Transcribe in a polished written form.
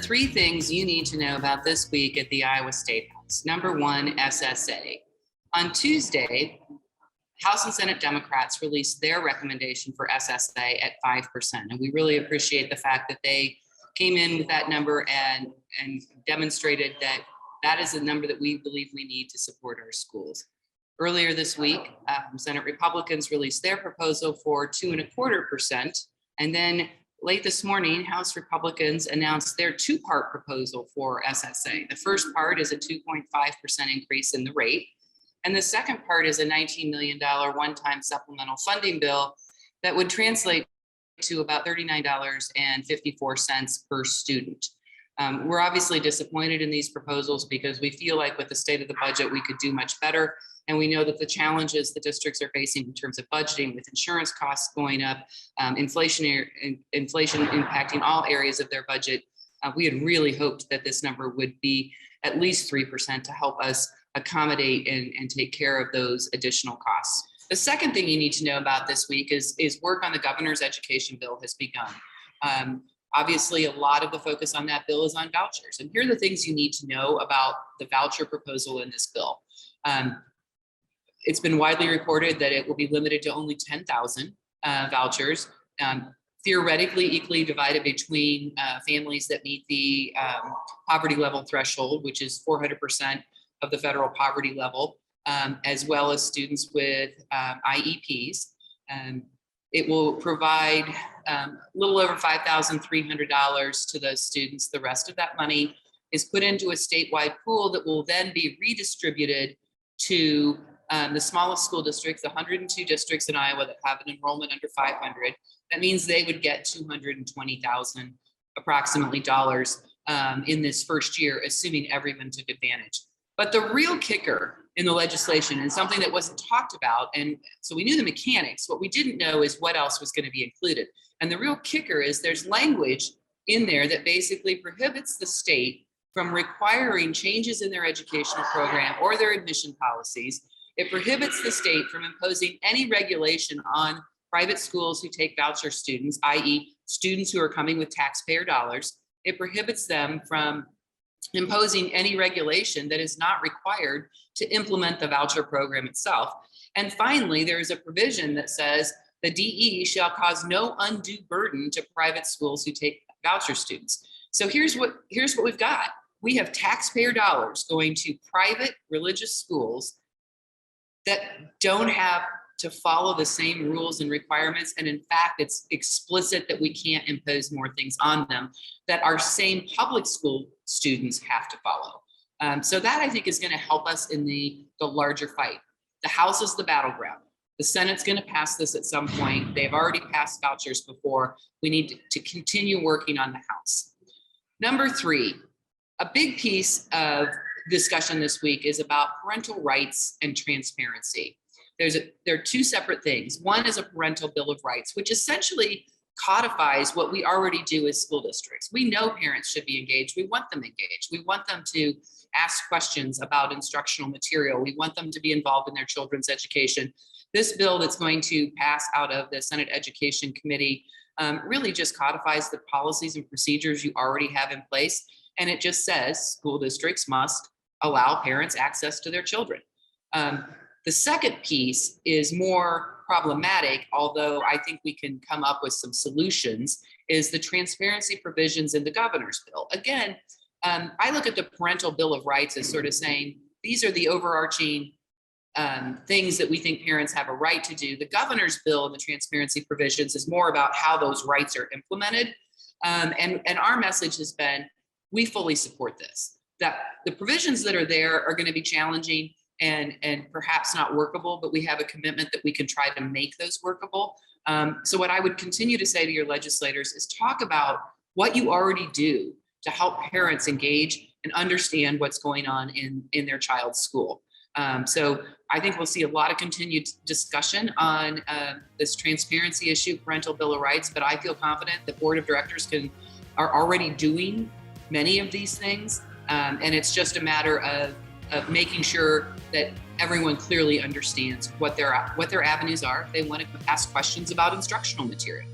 3 things you need to know about this week at the Iowa State House. Number 1, SSA. On Tuesday, House and Senate Democrats released their recommendation for SSA at 5%. And we really appreciate the fact that they came in with that number and demonstrated that that is a number that we believe we need to support our schools. Earlier this week, Senate Republicans released their proposal for 2.25%. And then late this morning, House Republicans announced their 2-part proposal for SSA. The first part is a 2.5% increase in the rate. And the second part is a $19 million one-time supplemental funding bill that would translate to about $39.54 per student. We're obviously disappointed in these proposals because we feel like with the state of the budget, we could do much better. And we know that the challenges the districts are facing in terms of budgeting, with insurance costs going up, inflation impacting all areas of their budget, we had really hoped that this number would be at least 3% to help us accommodate and take care of those additional costs. The second thing you need to know about this week is work on the governor's education bill has begun. Obviously, a lot of the focus on that bill is on vouchers. And here are the things you need to know about the voucher proposal in this bill. It's been widely reported that it will be limited to only 10,000 vouchers, theoretically equally divided between families that meet the poverty level threshold, which is 400% of the federal poverty level, as well as students with IEPs. It will provide a little over $5,300 to those students. The rest of that money is put into a statewide pool that will then be redistributed to the smallest school districts, 102 districts in Iowa that have an enrollment under 500. That means they would get $220,000 approximately dollars in this first year, assuming everyone took advantage. But the real kicker in the legislation, and something that wasn't talked about, and so we knew the mechanics, what we didn't know is what else was going to be included. And the real kicker is there's language in there that basically prohibits the state from requiring changes in their educational program or their admission policies. It prohibits the state from imposing any regulation on private schools who take voucher students, i.e. students who are coming with taxpayer dollars. It prohibits them from imposing any regulation that is not required to implement the voucher program itself. And finally, there is a provision that says the DE shall cause no undue burden to private schools who take voucher students. So here's what we've got. We have taxpayer dollars going to private religious schools that don't have to follow the same rules and requirements. And in fact, it's explicit that we can't impose more things on them that our same public school students have to follow. So that, I think, is going to help us in the larger fight. The House is the battleground. The Senate's going to pass this at some point. They've already passed vouchers before. We need to continue working on the House. Number 3, a big piece of discussion this week is about parental rights and transparency. There are 2 separate things. One is a parental bill of rights, which essentially codifies what we already do as school districts. We know parents should be engaged. We want them engaged. We want them to ask questions about instructional material. We want them to be involved in their children's education. This bill that's going to pass out of the Senate Education Committee really just codifies the policies and procedures you already have in place. And it just says school districts must allow parents access to their children. The second piece is more problematic, although I think we can come up with some solutions, is the transparency provisions in the governor's bill. Again, I look at the parental bill of rights as sort of saying, these are the overarching things that we think parents have a right to do. The governor's bill and the transparency provisions is more about how those rights are implemented. And our message has been, we fully support this. That the provisions that are there are going to be challenging and perhaps not workable, but we have a commitment that we can try to make those workable. So what I would continue to say to your legislators is talk about what you already do to help parents engage and understand what's going on in their child's school. So I think we'll see a lot of continued discussion on this transparency issue, parental bill of rights, but I feel confident the board of directors are already doing many of these things. And it's just a matter of making sure that everyone clearly understands what their avenues are if they want to ask questions about instructional material.